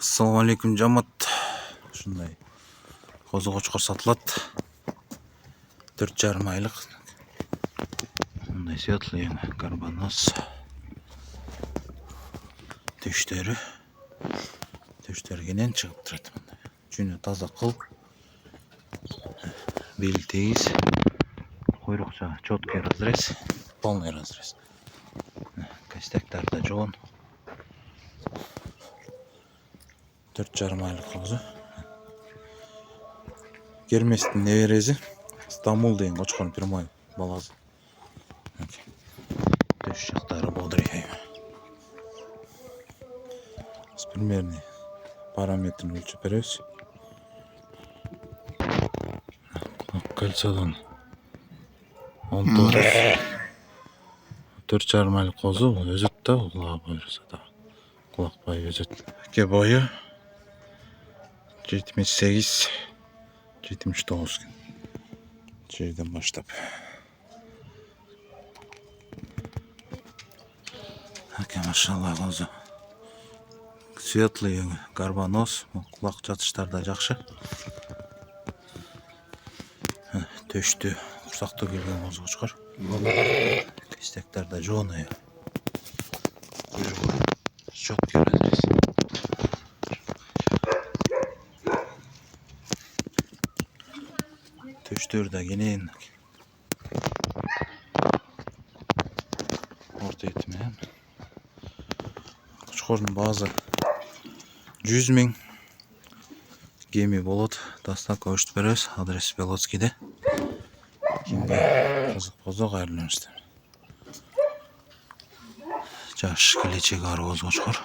Assalamu alaikum жамат. Шундай қозы қошқар сатылады. 4,5 айлық. Мындай светлый карбонос. Төштері кенен шығып тұрады мындай. Жүні таза қыл. Бел тегіз. Құйрық жағы четкий разрез, полный разрез. Костяктарда жоғын. 4,5 айлық қозы. Керместің небересі. Стамбул деген қошқар пирмай баласы. Төш жақтары бодрый. Примерный параметрін өлшеп береміз. Кольцодан 4,5 айлық қозы өзет та құлақ бойырса да. Құлақ бай өзет. Ке бойы 78, 79 жерден баштап. Машалла қозы. Светлый карбонос, құлақ жатыштарда жақшы. Төшті құрсақты келген қозы қошқар. Кестектарда жоны. Четкий разрез. Төштөрді кенен. Орта етімен. Қошқардың базы 100 000 геми болады. Доставка өштіп береміз. Адрес Белоцкийде. Кімге қызық болса қайырлы жүрсіздер. Жаш келечек ары қозы қошқар.